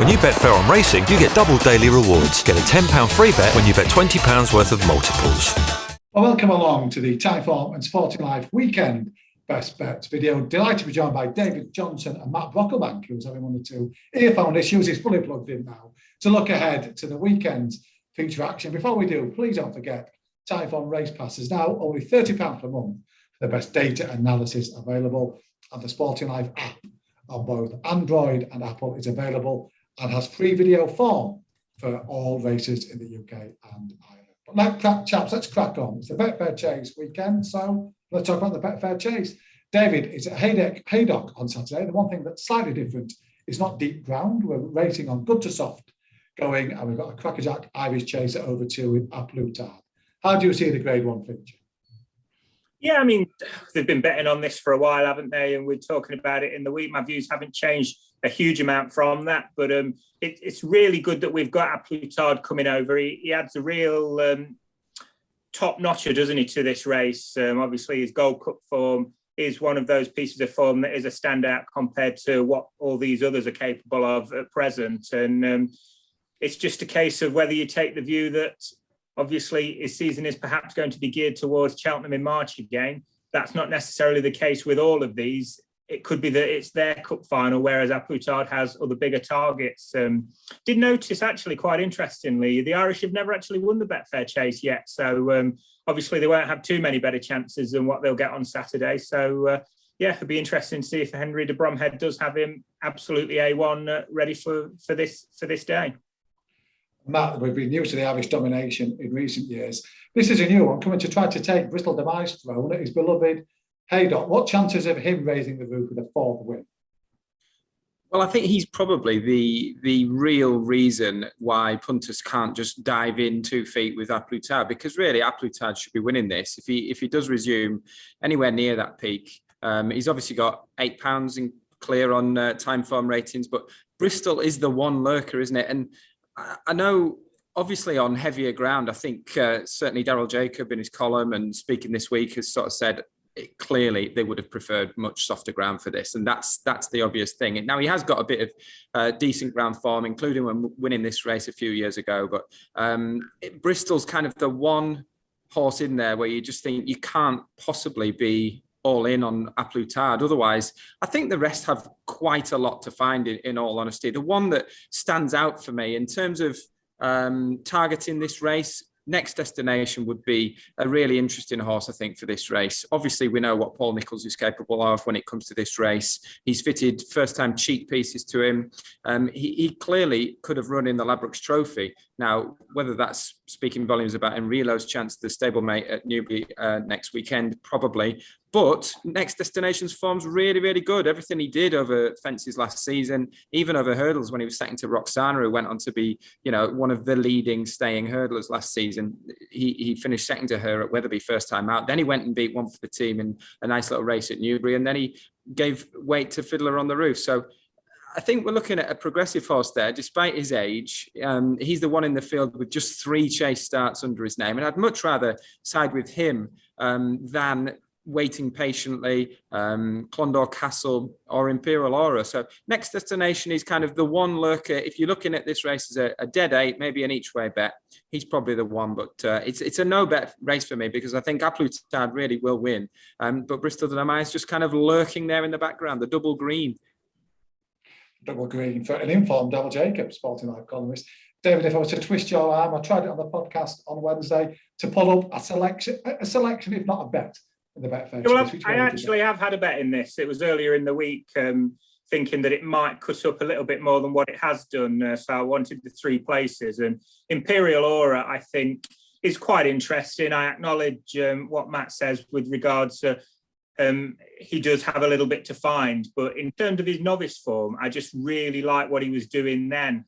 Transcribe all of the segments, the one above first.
When you bet fair on racing, you get double daily rewards. Get a £10 free bet when you bet £20 worth of multiples. Well, welcome along to the Timeform and Sporting Life Weekend Best Bets video. Delighted to be joined by David Johnson and Matt Brocklebank, who's having one or two earphone issues. He's fully plugged in now to look ahead to the weekend's feature action. Before we do, please don't forget Timeform Race Passes now only £30 per month for the best data analysis available. And the Sporting Life app on both Android and Apple is available and has free video form for all races in the UK and Ireland. But let's crack on. It's the Betfair Chase weekend, so let's talk about the Betfair Chase. David, it's at Haydock on Saturday. The one thing that's slightly different is not deep ground. We're racing on good to soft going, and we've got a crackerjack Irish chase at over 2 with A Plus Tard. How do you see the Grade 1 feature? Yeah, I mean, they've been betting on this for a while, haven't they? And we're talking about it in the week. My views haven't changed a huge amount from that, but it's really good that we've got A Plus Tard coming over. He adds a real top-notcher, doesn't he, to this race? Obviously, his Gold Cup form is one of those pieces of form that is a standout compared to what all these others are capable of at present. And it's just a case of whether you take the view that obviously his season is perhaps going to be geared towards Cheltenham in March again. That's not necessarily the case with all of these. It could be that it's their cup final, whereas A Plus Tard has other bigger targets. Did notice, actually, quite interestingly, the Irish have never actually won the Betfair Chase yet. So obviously they won't have too many better chances than what they'll get on Saturday. So yeah, it'll be interesting to see if Henry de Bromhead does have him absolutely A1 ready for this day. Matt, we've been used to the Irish domination in recent years. This is a new one, coming to try to take Bristol de Mai's throne at his beloved Haydock. What chances of him raising the roof with a fourth win? Well, I think he's probably the real reason why punters can't just dive in 2 feet with A Plus Tard, because really A Plus Tard should be winning this. If he does resume anywhere near that peak, he's obviously got £8 in clear on Timeform ratings, but Bristol is the one lurker, isn't it? And I know, obviously, on heavier ground, I think certainly Daryl Jacob in his column and speaking this week has sort of said clearly they would have preferred much softer ground for this. And that's the obvious thing. Now, he has got a bit of decent ground form, including when winning this race a few years ago. But Bristol's kind of the one horse in there where you just think you can't possibly be all in on A Plus Tard. Otherwise, I think the rest have quite a lot to find in all honesty. The one that stands out for me in terms of targeting this race, Next Destination would be a really interesting horse, I think, for this race. Obviously, we know what Paul Nicholls is capable of when it comes to this race. He's fitted first-time cheek pieces to him. He clearly could have run in the Ladbrokes Trophy. Now, whether that's speaking volumes about Enrilo's chance, the stablemate at Newbury next weekend, probably. But Next Destination's form's really, really good. Everything he did over fences last season, even over hurdles when he was second to Roxana, who went on to be, one of the leading staying hurdlers last season. He finished second to her at Wetherby first time out. Then he went and beat one for the team in a nice little race at Newbury. And then he gave weight to Fiddler on the Roof. So I think we're looking at a progressive horse there, despite his age. He's the one in the field with just 3 chase starts under his name. And I'd much rather side with him than Waiting Patiently, Clondor Castle or Imperial Aura. So Next Destination is kind of the one lurker. If you're looking at this race as a dead 8, maybe an each way bet, he's probably the one. But it's a no bet race for me because I think A Plus Tard really will win. But Bristol de Mai is just kind of lurking there in the background, the double green. Double green for an informed Daryl Jacob, Sporting Life columnist. David, if I was to twist your arm, I tried it on the podcast on Wednesday to pull up a selection, if not a bet. The Betfair Chase. I actually have had a bet in this. It was earlier in the week, thinking that it might cut up a little bit more than what it has done. So I wanted the 3 places. And Imperial Aura, I think, is quite interesting. I acknowledge what Matt says with regards to he does have a little bit to find. But in terms of his novice form, I just really like what he was doing then.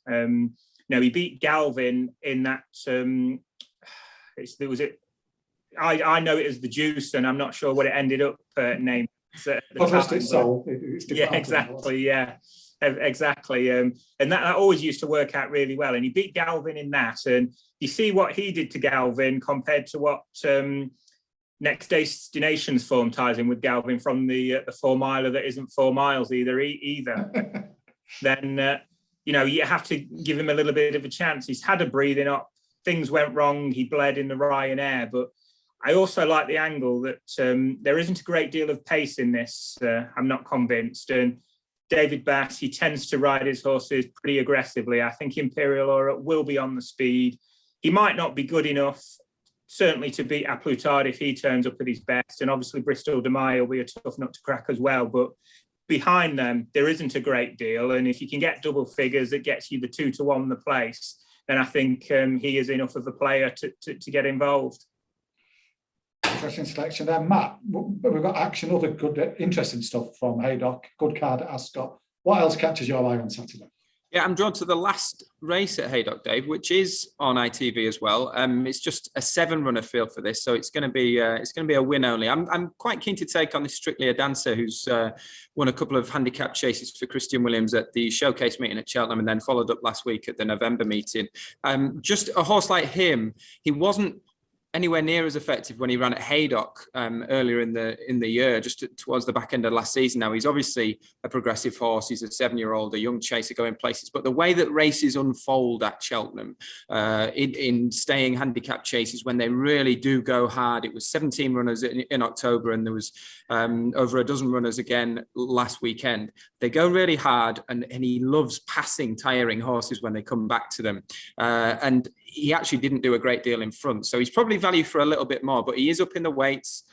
He beat Galvin in that. I know it as the Juice, and I'm not sure what it ended up named. Yeah, exactly. Yeah, exactly. And that always used to work out really well. And he beat Galvin in that. And you see what he did to Galvin compared to what Next Destination's form ties in with Galvin from the 4 miler that isn't 4 miles either. Then you have to give him a little bit of a chance. He's had a breathing up. Things went wrong. He bled in the Ryanair. But I also like the angle that there isn't a great deal of pace in this. I'm not convinced. And David Bass, he tends to ride his horses pretty aggressively. I think Imperial Aura will be on the speed. He might not be good enough, certainly to beat A Plus Tard if he turns up at his best. And obviously Bristol de Mai will be a tough nut to crack as well. But behind them, there isn't a great deal. And if you can get double figures that gets you the 2-1 the place, then I think he is enough of a player to get involved. Interesting selection there. Matt, we've got action, other good, interesting stuff from Haydock, good card at Ascot. What else catches your eye on Saturday? Yeah, I'm drawn to the last race at Haydock, Dave, which is on ITV as well. It's just a 7-runner field for this, so it's going to be a win only. I'm quite keen to take on this Strictly a Dancer, who's won a couple of handicap chases for Christian Williams at the showcase meeting at Cheltenham, and then followed up last week at the November meeting. Just a horse like him, he wasn't anywhere near as effective when he ran at Haydock earlier in the year, just towards the back end of last season. Now, he's obviously a progressive horse. He's a 7-year-old, a young chaser going places. But the way that races unfold at Cheltenham in staying handicap chases, when they really do go hard, it was 17 runners in October, and there was over a dozen runners again last weekend. They go really hard, and he loves passing tiring horses when they come back to them. And he actually didn't do a great deal in front. So he's probably value for a little bit more, but he is up in the weights.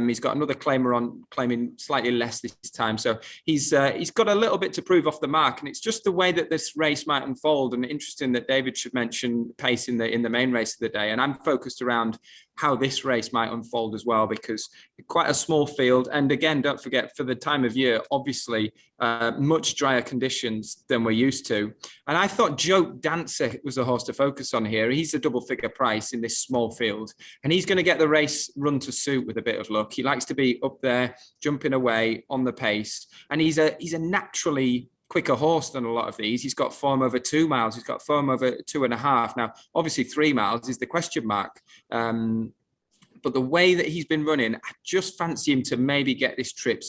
He's got another claimer on, claiming slightly less this time. So he's got a little bit to prove off the mark. And it's just the way that this race might unfold. And interesting that David should mention pace in the main race of the day. And I'm focused around how this race might unfold as well, because quite a small field. And again, don't forget, for the time of year, obviously much drier conditions than we're used to. And I thought Joke Dancer was a horse to focus on here. He's a double figure price in this small field, and he's going to get the race run to suit with a bit of luck. He likes to be up there, jumping away on the pace. And he's a naturally quicker horse than a lot of these. He's got form over 2 miles. He's got form over 2.5. Now, obviously 3 miles is the question mark. But the way that he's been running, I just fancy him to maybe get this trip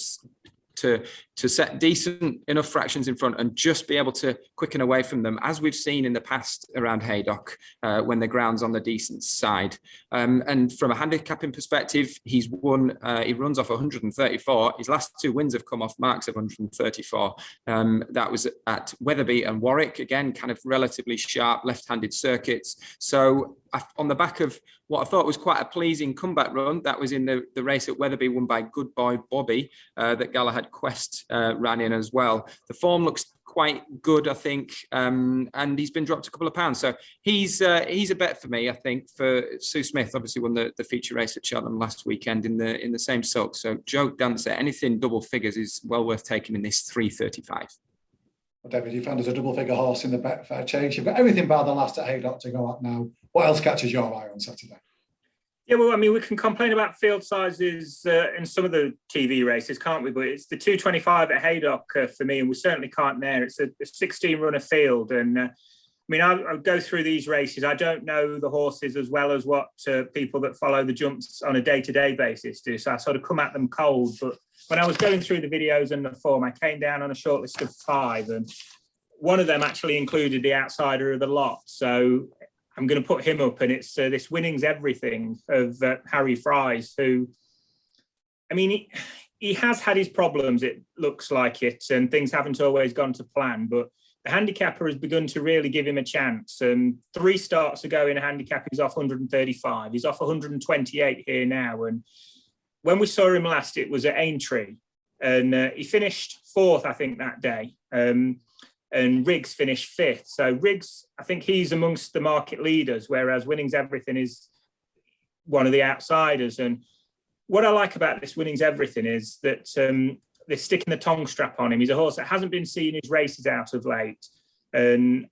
to set decent enough fractions in front and just be able to quicken away from them, as we've seen in the past around Haydock when the ground's on the decent side. And from a handicapping perspective, he's won, he runs off 134. His last 2 wins have come off marks of 134. That was at Wetherby and Warwick, again, kind of relatively sharp left-handed circuits. So on the back of what I thought was quite a pleasing comeback run, that was in the race at Wetherby, won by Good Boy Bobby, that Galahad Quest ran in as well. The form looks quite good, I think, and he's been dropped a couple of pounds. So he's a bet for me, I think, for Sue Smith. Obviously won the feature race at Cheltenham last weekend in the same silk. So Joke Dancer, anything double figures is well worth taking in this 335. Well, David, you found us a double figure horse in the Betfair Chase. You've got everything bar the last at Haydock to go up now. What else catches your eye on Saturday? Yeah, well, I mean, we can complain about field sizes in some of the TV races, can't we? But it's the 225 at Haydock for me, and we certainly can't there. It's a 16-runner field. And I mean, I'll go through these races. I don't know the horses as well as what people that follow the jumps on a day-to-day basis do. So I sort of come at them cold. But when I was going through the videos and the form, I came down on a short list of 5. And one of them actually included the outsider of the lot. So I'm going to put him up, and it's this Winning's Everything of Harry Fries, who, I mean, he has had his problems, it looks like it, and things haven't always gone to plan, but the handicapper has begun to really give him a chance. 3 starts ago in a handicap, he's off 135. He's off 128 here now. And when we saw him last, it was at Aintree, and he finished 4th, I think, that day. And Riggs finished 5th. So Riggs, I think he's amongst the market leaders, whereas Winning's Everything is one of the outsiders. And what I like about this Winning's Everything is that they're sticking the tongue strap on him. He's a horse that hasn't been seeing his races out of late. And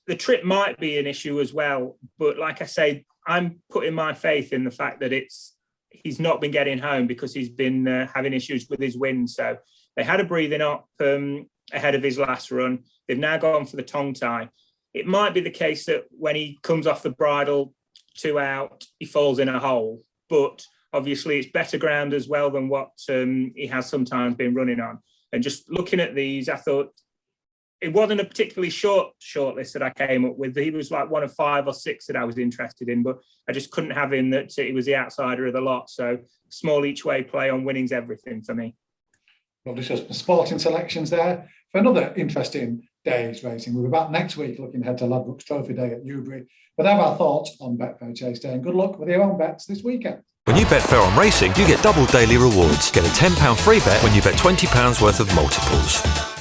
the trip might be an issue as well. But like I say, I'm putting my faith in the fact that he's not been getting home because he's been having issues with his wind. So they had a breathing up ahead of his last run. They've now gone for the tongue tie. It might be the case that when he comes off the bridle 2 out, he falls in a hole. But obviously it's better ground as well than what he has sometimes been running on. And just looking at these, I thought it wasn't a particularly short list that I came up with. He was like one of 5 or 6 that I was interested in, but I just couldn't have him that he was the outsider of the lot. So small each way play on winning's everything for me. Well, this was sporting selections there for another interesting day's racing. We'll be back next week looking ahead to Ladbrokes Trophy Day at Newbury. But have our thoughts on Betfair Chase Day, and good luck with your own bets this weekend. When you bet fair on racing, you get double daily rewards. Get a £10 free bet when you bet £20 worth of multiples.